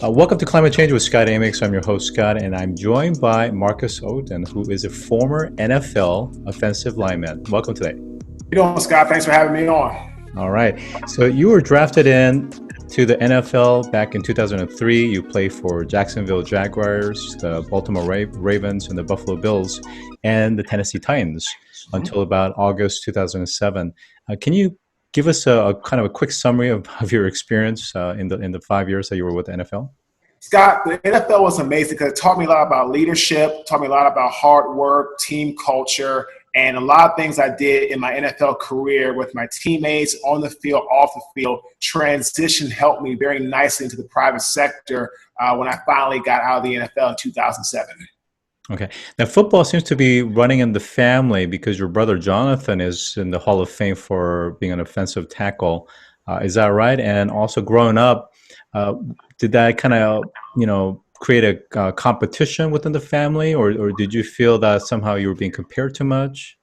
Welcome to Climate Change with Scott Amyx. I'm your host, Scott, and I'm joined by Marques Ogden, who is a former NFL offensive lineman. Welcome today. How you doing, Scott? Thanks for having me on. All right. So you were drafted in to the NFL back in 2003. You played for Jacksonville Jaguars, the Baltimore Ravens, and the Buffalo Bills, and the Tennessee Titans until about August 2007. Can you give us a kind of a quick summary of your experience in the 5 years that you were with the NFL? Scott, the NFL was amazing because it taught me a lot about leadership, taught me a lot about hard work, team culture, and a lot of things I did in my NFL career with my teammates on the field, off the field. Transition helped me very nicely into the private sector when I finally got out of the NFL in 2007. Okay. Now, football seems to be running in the family because your brother Jonathan is in the Hall of Fame for being an offensive tackle. Is that right? And also growing up, did that kind of, create a competition within the family, or did you feel that somehow you were being compared too much?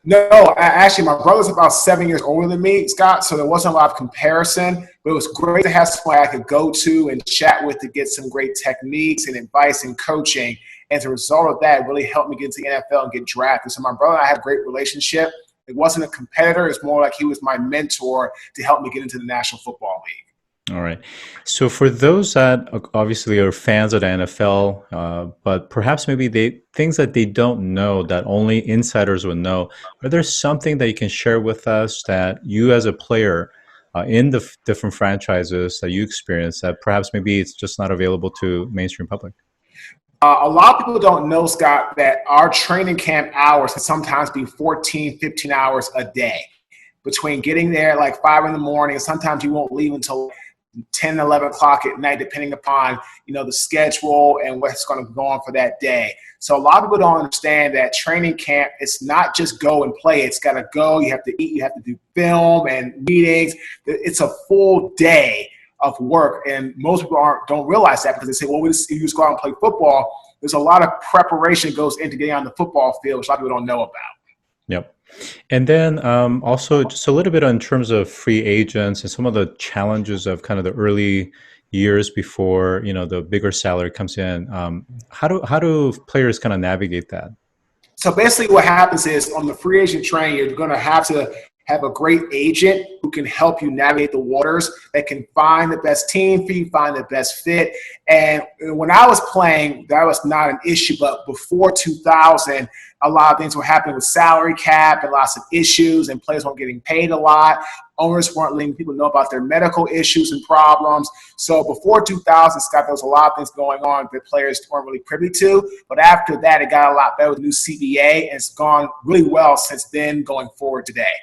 No, actually, my brother's about 7 years older than me, Scott, so there wasn't a lot of comparison, but it was great to have someone I could go to and chat with to get some great techniques and advice and coaching. And as a result of that, it really helped me get into the NFL and get drafted. So my brother and I have a great relationship. It wasn't a competitor. It's more like he was my mentor to help me get into the National Football League. All right. So for those that obviously are fans of the NFL, but perhaps maybe things that they don't know that only insiders would know, are there something that you can share with us that you as a player in the different franchises that you experience that perhaps maybe it's just not available to mainstream public? A lot of people don't know, Scott, that our training camp hours can sometimes be 14, 15 hours a day. Between getting there at like 5 in the morning, sometimes you won't leave until 10, 11 o'clock at night, depending upon, the schedule and what's going to go on for that day. So a lot of people don't understand that training camp, it's not just go and play. It's got to go. You have to eat. You have to do film and meetings. It's a full day of work, and most people don't realize that because they say, well, you just go out and play football. There's a lot of preparation goes into getting on the football field, which a lot of people don't know about. Yep. And then also just a little bit in terms of free agents and some of the challenges of kind of the early years before, the bigger salary comes in. How do players kind of navigate that? So basically what happens is on the free agent train, you're going to have a great agent who can help you navigate the waters, that can find the best team for you, find the best fit. And when I was playing, that was not an issue. But before 2000, a lot of things were happening with salary cap and lots of issues, and players weren't getting paid a lot. Owners weren't letting people know about their medical issues and problems. So before 2000, Scott, there was a lot of things going on that players weren't really privy to. But after that, it got a lot better with the new CBA, and it's gone really well since then going forward today.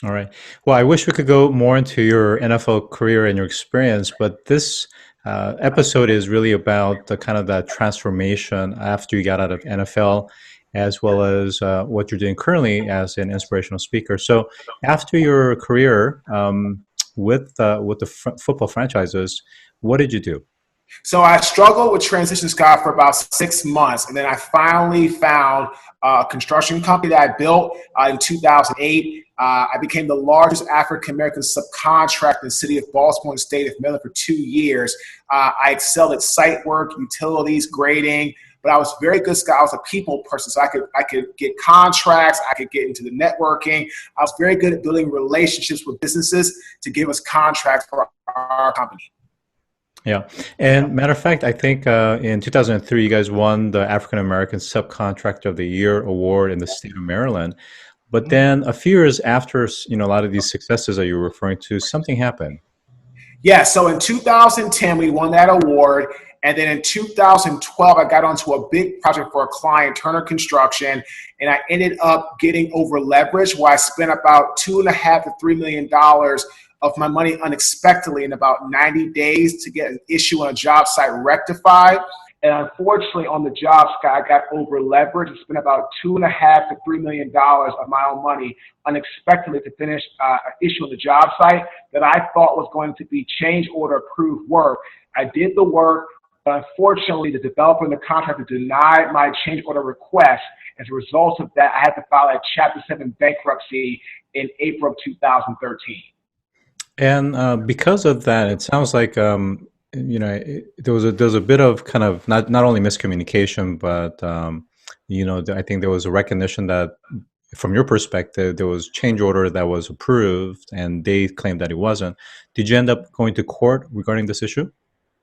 All right. Well, I wish we could go more into your NFL career and your experience, but this episode is really about the kind of that transformation after you got out of NFL, as well as what you're doing currently as an inspirational speaker. So after your career with the football franchises, what did you do? So I struggled with transition, Scott, for about 6 months. And then I finally found a construction company that I built in 2008. I became the largest African American subcontractor in the city of Baltimore and state of Maryland for 2 years. I excelled at site work, utilities, grading, but I was very good, Scott. I was a people person, so I could get contracts. I could get into the networking. I was very good at building relationships with businesses to give us contracts for our company. Yeah. And matter of fact, I think in 2003, you guys won the African American Subcontractor of the Year award in the state of Maryland. But then a few years after, a lot of these successes that you were referring to, something happened. Yeah. So in 2010, we won that award. And then in 2012, I got onto a big project for a client, Turner Construction, and I ended up getting over leveraged where I spent about $2.5 to $3 million of my money unexpectedly in about 90 days to get an issue on a job site rectified. And unfortunately, on the job, Scott, I got over leveraged and spent about $2.5 to $3 million of my own money unexpectedly to finish an issue on the job site that I thought was going to be change order approved work. I did the work. But unfortunately, the developer and the contractor denied my change order request. As a result of that, I had to file a Chapter 7 bankruptcy in April of 2013. And because of that, it sounds like there was a bit of kind of not only miscommunication, but I think there was a recognition that from your perspective, there was change order that was approved, and they claimed that it wasn't. Did you end up going to court regarding this issue?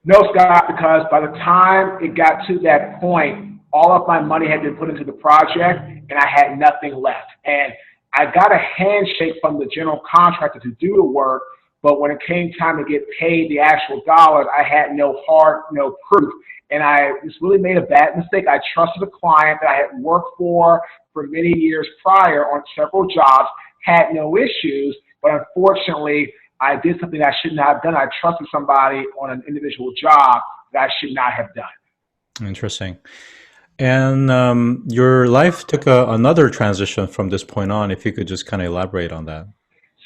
No, Scott, because by the time it got to that point, all of my money had been put into the project and I had nothing left. And I got a handshake from the general contractor to do the work, but when it came time to get paid the actual dollars, I had no proof. And I just really made a bad mistake. I trusted a client that I had worked for many years prior on several jobs, had no issues, but unfortunately, I did something I should not have done. I trusted somebody on an individual job that I should not have done. Interesting. And your life took another transition from this point on. If you could just kind of elaborate on that.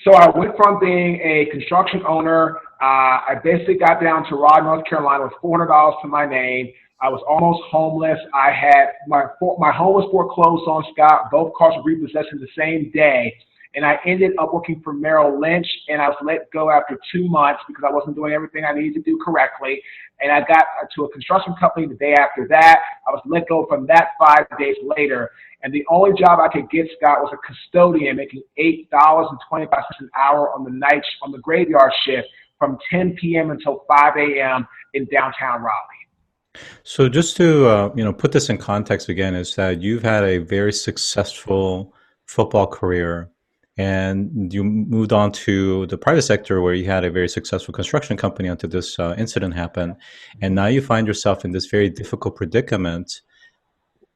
So I went from being a construction owner. I basically got down to Raleigh, North Carolina with $400 to my name. I was almost homeless. I had my home was foreclosed on, Scott. Both cars were repossessed the same day. And I ended up working for Merrill Lynch, and I was let go after 2 months because I wasn't doing everything I needed to do correctly. And I got to a construction company the day after that. I was let go from that 5 days later. And the only job I could get, Scott, was a custodian making $8.25 an hour on the graveyard shift from 10 p.m. until 5 a.m. in downtown Raleigh. So just to put this in context again, is that you've had a very successful football career, and you moved on to the private sector where you had a very successful construction company until this incident happened. And now you find yourself in this very difficult predicament.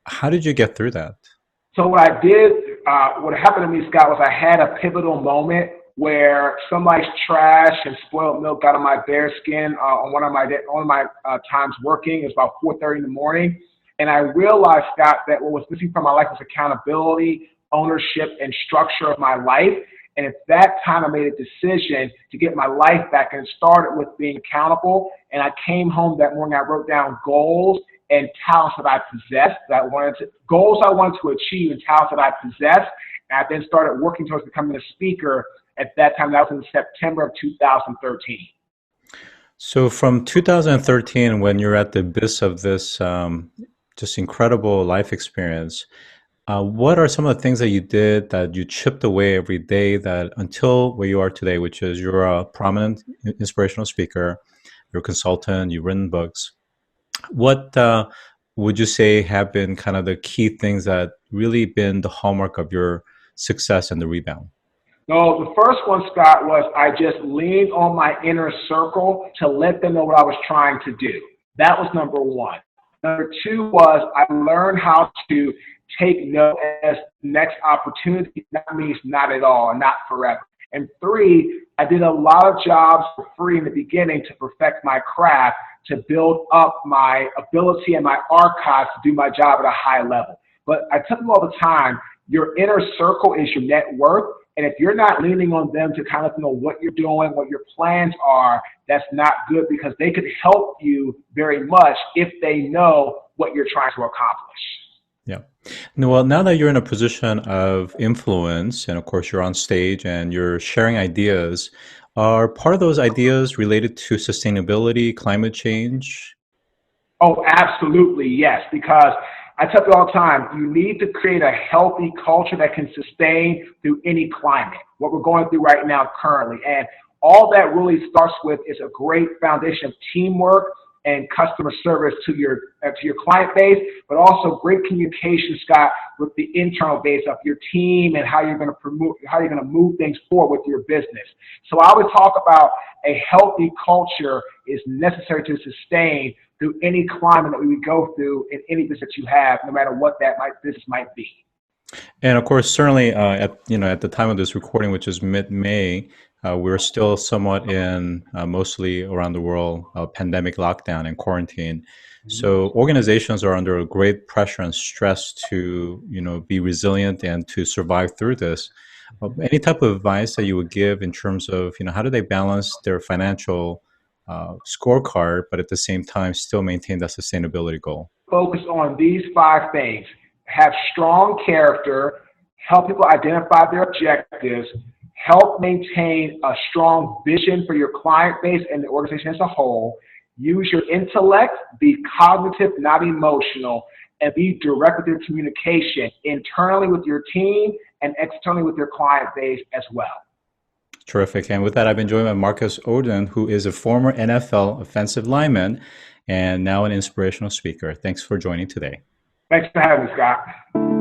How did you get through that? So what happened to me, Scott, was I had a pivotal moment where somebody's trash and spoiled milk got on my bare skin on one of my times working. It was about 4:30 in the morning. And I realized, Scott, that what was missing from my life was accountability, ownership, and structure of my life. And at that time, I made a decision to get my life back, and it started with being accountable. And I came home that morning, I wrote down goals and talents that I possessed, goals I wanted to achieve and talents that I possessed. And I then started working towards becoming a speaker. At that time, that was in September of 2013. So from 2013, when you're at the abyss of this just incredible life experience, what are some of the things that you did that you chipped away every day that until where you are today, which is you're a prominent inspirational speaker, you're a consultant, you've written books. What would you say have been kind of the key things that really been the hallmark of your success and the rebound? No, the first one, Scott, was I just leaned on my inner circle to let them know what I was trying to do. That was number one. Number two was I learned how to take no as next opportunity. That means not at all and not forever. And three, I did a lot of jobs for free in the beginning to perfect my craft, to build up my ability and my archives to do my job at a high level. But I tell them all the time, your inner circle is your net worth. And if you're not leaning on them to kind of know what you're doing, what your plans are, that's not good, because they could help you very much if they know what you're trying to accomplish. Yeah. Well, now that you're in a position of influence, and of course you're on stage and you're sharing ideas, are part of those ideas related to sustainability, climate change? Oh, absolutely, yes, because I tell you all the time, you need to create a healthy culture that can sustain through any climate, what we're going through right now currently. And all that really starts with is a great foundation of teamwork and customer service to your client base, but also great communication, Scott, with the internal base of your team and how you're going to move things forward with your business. So I would talk about a healthy culture is necessary to sustain through any climate that we would go through in any business you have, no matter what that business might be. And of course, certainly at the time of this recording, which is mid-May, we're still somewhat in mostly around the world pandemic lockdown and quarantine. So organizations are under a great pressure and stress to be resilient and to survive through this. Any type of advice that you would give in terms of how do they balance their financial scorecard, but at the same time still maintain that sustainability goal? Focus on these 5 things. Have strong character, help people identify their objectives, help maintain a strong vision for your client base and the organization as a whole, Use your intellect, be cognitive, not emotional, and be direct with your communication internally with your team and externally with your client base as well. Terrific. And with that, I've been joined by Marques Ogden, who is a former NFL offensive lineman and now an inspirational speaker. Thanks for joining today. Thanks for having me, Scott.